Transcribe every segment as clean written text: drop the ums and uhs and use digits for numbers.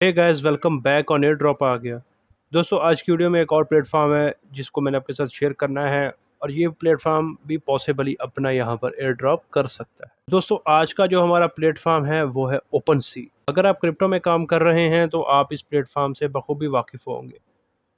Hey guys, welcome back on AirDrop आ गया। दोस्तों, आज की वीडियो में एक और प्लेटफॉर्म है जिसको मैंने आपके साथ शेयर करना है। और ये प्लेटफॉर्म भी पॉसिबली अपना यहाँ पर एयर ड्रॉप कर सकता है। दोस्तों, आज का जो हमारा प्लेटफॉर्म है वो है ओपन सी। अगर आप क्रिप्टो में काम कर रहे हैं तो आप इस प्लेटफॉर्म से बखूबी वाकिफ होंगे।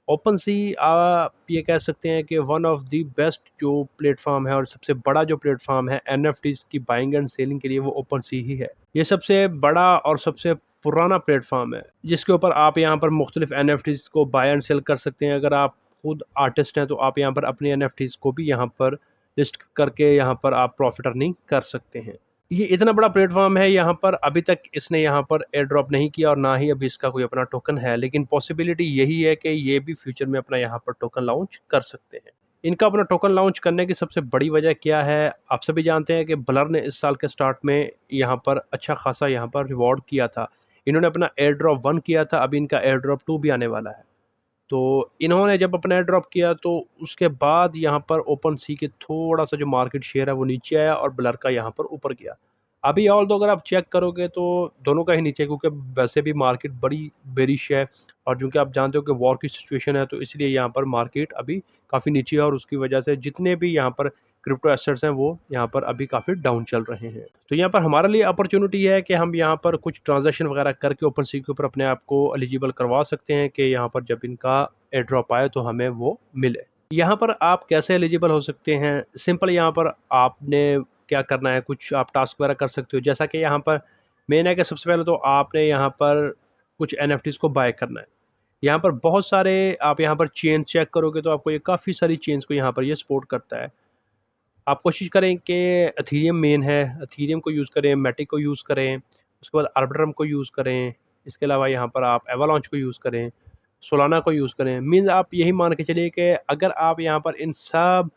ओपन सी, आप ये कह सकते हैं कि वन ऑफ द बेस्ट जो प्लेटफॉर्म है और सबसे बड़ा जो प्लेटफॉर्म है एनएफटीज की बाइंग एंड सेलिंग के लिए, वो ओपन सी ही है। ये सबसे बड़ा और सबसे पुराना प्लेटफॉर्म है जिसके ऊपर आप यहाँ पर मुख्तलिफ एनएफटीज को बाय एंड सेल कर सकते हैं। अगर आप खुद आर्टिस्ट हैं तो आप यहाँ पर अपने एनएफटीज को भी यहाँ पर लिस्ट करके यहाँ पर आप प्रॉफिट अर्निंग कर सकते हैं। ये इतना बड़ा प्लेटफॉर्म है, यहाँ पर अभी तक इसने यहाँ पर एयर ड्रॉप नहीं किया और ना ही अभी इसका कोई अपना टोकन है, लेकिन पॉसिबिलिटी यही है कि ये भी फ्यूचर में अपना यहाँ पर टोकन लॉन्च कर सकते हैं। इनका अपना टोकन लॉन्च करने की सबसे बड़ी वजह क्या है? आप सभी जानते हैं कि ब्लर ने इस साल के स्टार्ट में यहाँ पर अच्छा खासा यहाँ पर रिवॉर्ड किया था। इन्होंने अपना एयर ड्रॉप 1 किया था, अभी इनका एयर ड्रॉप 2 भी आने वाला है। तो इन्होंने जब अपना एयर ड्रॉप किया तो उसके बाद यहाँ पर ओपन सी के थोड़ा सा जो मार्केट शेयर है वो नीचे आया और ब्लर का यहाँ पर ऊपर गया। अभी ऑल दो अगर आप चेक करोगे तो दोनों का ही नीचे, क्योंकि वैसे भी मार्केट बड़ी बेरिश है। और क्योंकि आप जानते हो कि वॉर की सिचुएशन है तो इसलिए यहाँ पर मार्केट अभी काफ़ी नीचे है और उसकी वजह से जितने भी यहाँ पर क्रिप्टो एसेट्स हैं वो यहाँ पर अभी काफ़ी डाउन चल रहे हैं। तो यहाँ पर हमारे लिए अपॉर्चुनिटी है कि हम यहाँ पर कुछ ट्रांजैक्शन वगैरह करके ओपन सी के ऊपर अपने आप को एलिजिबल करवा सकते हैं कि यहाँ पर जब इनका एयर ड्रॉप आए तो हमें वो मिले। यहाँ पर आप कैसे एलिजिबल हो सकते हैं? सिंपल, यहाँ पर आपने क्या करना है, कुछ आप टास्क वगैरह कर सकते हो। जैसा कि यहाँ पर मेन है कि सबसे पहले तो आपने यहाँ पर कुछ एनएफटीज को बाय करना है। यहाँ पर बहुत सारे, आप यहाँ पर चेन चेक करोगे तो आपको ये काफ़ी सारी चेन्स को यहाँ पर ये सपोर्ट करता है। आप कोशिश करें कि एथीरियम मेन है, एथीरियम को यूज़ करें, मैटिक को यूज़ करें, उसके बाद आर्बिट्रम को यूज़ करें। इसके अलावा यहाँ पर आप एवालांच को यूज़ करें, सोलाना को यूज़ करें। मीन्स आप यही मान के चलिए कि अगर आप यहाँ पर इन सब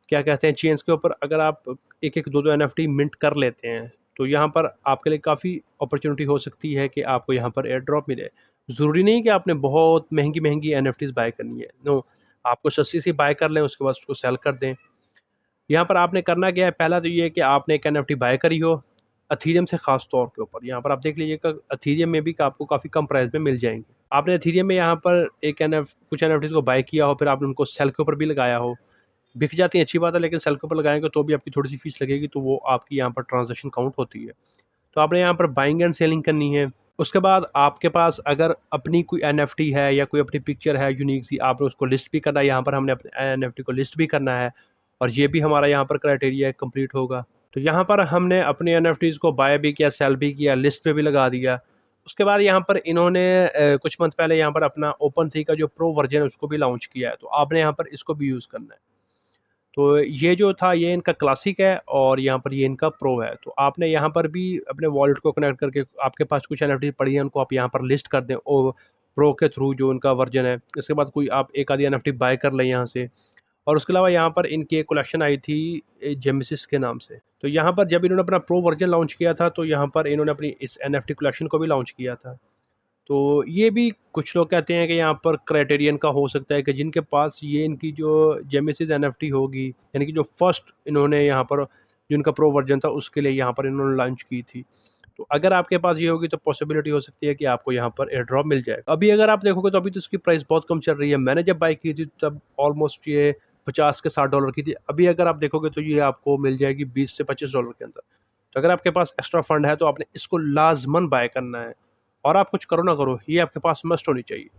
क्या कहते हैं चेन्स के ऊपर अगर आप एक एक दो दो एनएफटी मिंट कर लेते हैं तो यहाँ पर आपके लिए काफ़ी अपॉर्चुनिटी हो सकती है कि आपको यहाँ पर एयर ड्रॉप मिले। ज़रूरी नहीं कि आपने बहुत महंगी महंगी एनएफटीज बाय करनी है, नो। आपको सस्ती सी बाय कर लें, उसके बाद उसको सेल कर दें। यहाँ पर आपने करना क्या है? पहला तो ये है कि आपने एक एनएफटी बाय करी हो एथीरियम से, खास तौर के ऊपर यहाँ पर आप देख लीजिएगा एथीरियम में भी आपको काफ़ी कम प्राइस में मिल जाएंगे। आपने एथीरियम में यहाँ पर एक एनएफ कुछ एनएफटीज को बाय किया हो, फिर आपने उनको सेल के ऊपर भी लगाया हो। बिक जाती है, अच्छी बात है, लेकिन सेल के ऊपर लगाएंगे तो भी आपकी थोड़ी सी फीस लगेगी, तो वो आपकी यहाँ पर ट्रांजेक्शन काउंट होती है। तो आपने यहाँ पर बाइंग एंड सेलिंग करनी है। उसके बाद आपके पास अगर अपनी कोई एनएफटी है या कोई अपनी पिक्चर है यूनिक सी, आपने उसको लिस्ट भी करना है। यहाँ पर हमने अपने एनएफटी को लिस्ट भी करना है और ये भी हमारा यहाँ पर क्राइटेरिया कंप्लीट होगा। तो यहाँ पर हमने अपने एनएफटीज को बाय भी किया, सेल भी किया, लिस्ट पे भी लगा दिया। उसके बाद यहाँ पर इन्होंने कुछ मंथ पहले यहाँ पर अपना ओपन सी का जो प्रो वर्जन है उसको भी लॉन्च किया है, तो आपने यहाँ पर इसको भी यूज़ करना है। तो ये जो था ये इनका क्लासिक है और यहाँ पर ये इनका प्रो है। तो आपने यहाँ पर भी अपने वॉलेट को कनेक्ट करके आपके पास कुछ एनएफटी पड़ी है उनको आप यहाँ पर लिस्ट कर दें और प्रो के थ्रू जो उनका वर्जन है। इसके बाद कोई आप एक आधी एनएफटी बाय कर लें यहाँ से। और उसके अलावा यहाँ पर इनकी एक कलेक्शन आई थी जेमिसिस के नाम से। तो यहाँ पर जब इन्होंने अपना प्रो वर्जन लॉन्च किया था तो यहाँ पर इन्होंने अपनी इस एनएफटी कलेक्शन को भी लॉन्च किया था। तो ये भी कुछ लोग कहते हैं कि यहाँ पर क्राइटेरियन का हो सकता है कि जिनके पास ये इनकी जो जेमेसिस एनएफटी होगी, यानी कि जो फर्स्ट इन्होंने यहाँ पर जो इनका प्रो वर्जन था उसके लिए यहाँ पर इन्होंने लॉन्च की थी। तो अगर आपके पास ये होगी तो पॉसिबिलिटी हो सकती है कि आपको यहाँ पर एयर ड्रॉप मिल जाए। अभी अगर आप देखोगे तो अभी तो इसकी प्राइस बहुत कम चल रही है। मैंने जब बाई की थी तब ऑलमोस्ट ये 50 के $60 की थी। अभी अगर आप देखोगे तो ये आपको मिल जाएगी 20 से $25 के अंदर। तो अगर आपके पास एक्स्ट्रा फंड है तो आपने इसको लाजमन बाय करना है। और आप कुछ करो ना करो, ये आपके पास मस्ट होनी चाहिए।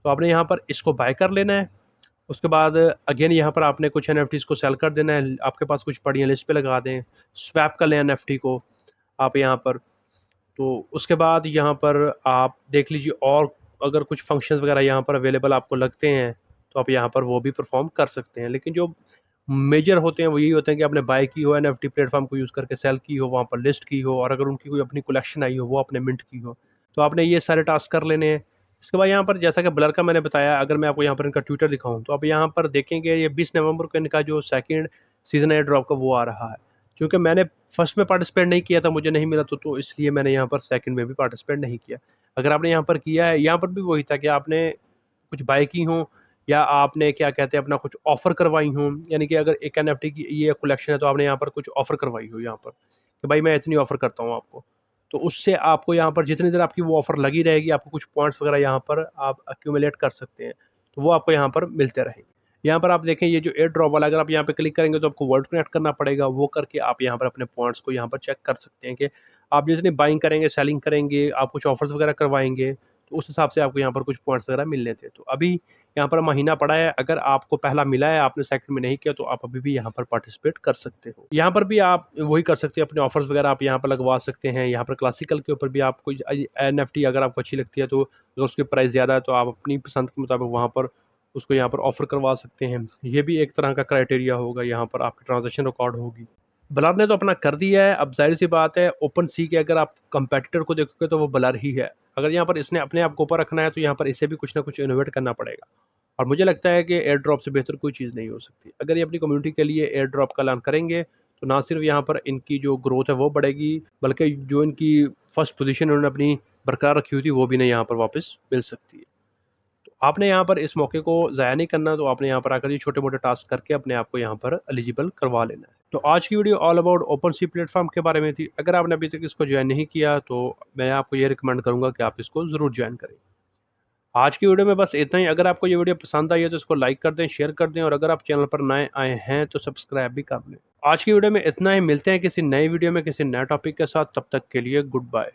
तो आपने यहाँ पर इसको बाय कर लेना है। उसके बाद अगेन यहाँ पर आपने कुछ एनएफटीज को सेल कर देना है। आपके पास कुछ पड़ी है, लिस्ट पे लगा दें, स्वैप कर लें एनएफटी को आप यहाँ पर। तो उसके बाद यहाँ पर आप देख लीजिए और अगर कुछ फंक्शंस वगैरह यहाँ पर अवेलेबल आपको लगते हैं तो आप यहाँ पर वो भी परफॉर्म कर सकते हैं। लेकिन जो मेजर होते हैं वो यही होते हैं कि आपने बाय की हो, एनएफटी प्लेटफॉर्म को यूज़ करके सेल की हो, वहाँ पर लिस्ट की हो, और अगर उनकी कोई अपनी कलेक्शन आई हो वो आपने मिंट की हो। तो आपने ये सारे टास्क कर लेने हैं। इसके बाद यहाँ पर जैसा कि ब्लर का मैंने बताया, अगर मैं आपको यहाँ पर इनका ट्विटर दिखाऊँ तो आप यहाँ पर देखेंगे ये 20 नवंबर को इनका जो सेकंड सीजन एयर ड्रॉप का वो आ रहा है। क्योंकि मैंने फर्स्ट में पार्टिसिपेट नहीं किया था, मुझे नहीं मिला तो इसलिए मैंने यहाँ पर सेकंड में भी पार्टिसिपेट नहीं किया। अगर आपने यहाँ पर किया है, यहाँ पर भी वही था कि आपने कुछ बाय की हों या आपने क्या कहते हैं अपना कुछ ऑफ़र करवाई हों, यानी कि अगर एक एनएफटी की ये कलेक्शन है तो आपने यहाँ पर कुछ ऑफ़र करवाई हो यहाँ पर कि भाई मैं इतनी ऑफ़र करता हूँ आपको। तो उससे आपको यहाँ पर जितनी देर आपकी वो ऑफ़र लगी रहेगी, आपको कुछ पॉइंट्स वगैरह यहाँ पर आप एक्यूमुलेट कर सकते हैं। तो वो आपको यहाँ पर मिलते रहेंगे। यहाँ पर आप देखें ये जो एयर ड्रॉप वाला, अगर आप यहाँ पे क्लिक करेंगे तो आपको वर्ल्ड कनेक्ट करना पड़ेगा। वो करके आप यहाँ पर अपने पॉइंट्स को यहाँ पर चेक कर सकते हैं कि आप जितनी बाइंग करेंगे, सेलिंग करेंगे, आप कुछ ऑफ़र्स वगैरह करवाएँगे, तो उस हिसाब से आपको यहाँ पर कुछ पॉइंट्स वगैरह मिलने थे। तो अभी यहाँ पर महीना पड़ा है, अगर आपको पहला मिला है, आपने सेकंड में नहीं किया, तो आप अभी भी यहाँ पर पार्टिसिपेट कर सकते हो। यहाँ पर भी आप वही कर सकते हैं, अपने ऑफ़र्स वगैरह आप यहाँ पर लगवा सकते हैं। यहाँ पर क्लासिकल के ऊपर भी आप कोई एनएफटी अगर आपको अच्छी लगती है, तो अगर उसकी प्राइस ज़्यादा है, तो आप अपनी पसंद के मुताबिक वहाँ पर उसको यहाँ पर ऑफ़र करवा सकते हैं। ये भी एक तरह का क्राइटेरिया होगा, यहाँ पर आपकी ट्रांज़ैक्शन रिकॉर्ड होगी। ब्लर ने तो अपना कर दिया है, अब ज़ाहिर-सी बात है ओपन सी के अगर आप कंपैटिटर को देखोगे तो वो ब्लर ही है। अगर यहाँ पर इसने अपने आप को ऊपर रखना है, तो यहाँ पर इसे भी कुछ ना कुछ इनोवेट करना पड़ेगा। और मुझे लगता है कि एयर ड्रॉप से बेहतर कोई चीज़ नहीं हो सकती। अगर ये अपनी कम्युनिटी के लिए एयर ड्रॉप का ऐलान करेंगे, तो ना सिर्फ यहाँ पर इनकी जो ग्रोथ है वो बढ़ेगी, बल्कि जो इनकी फर्स्ट पोज़ीशन उन्होंने अपनी बरकरार रखी हुई थी, वो भी इन्हें यहाँ पर वापस मिल सकती है। तो आपने यहाँ पर इस मौके को ज़ाया नहीं करना, तो आपने यहाँ पर आकर ये छोटे-मोटे टास्क करके अपने आप को यहाँ पर एलिजिबल करवा लेना है। तो आज की video all about OpenSea platform के बारे में थी। अगर आपने अभी तक इसको जॉइन नहीं किया, तो मैं आपको ये रिकमेंड करूँगा कि आप इसको ज़रूर जॉइन करें। आज की वीडियो में बस इतना ही। अगर आपको ये वीडियो पसंद आई है, तो इसको लाइक कर दें, शेयर कर दें, और अगर आप चैनल पर नए आए हैं तो सब्सक्राइब भी कर लें। आज की वीडियो में इतना ही। मिलते हैं किसी नई वीडियो में किसी नए टॉपिक के साथ। तब तक के लिए गुड बाय।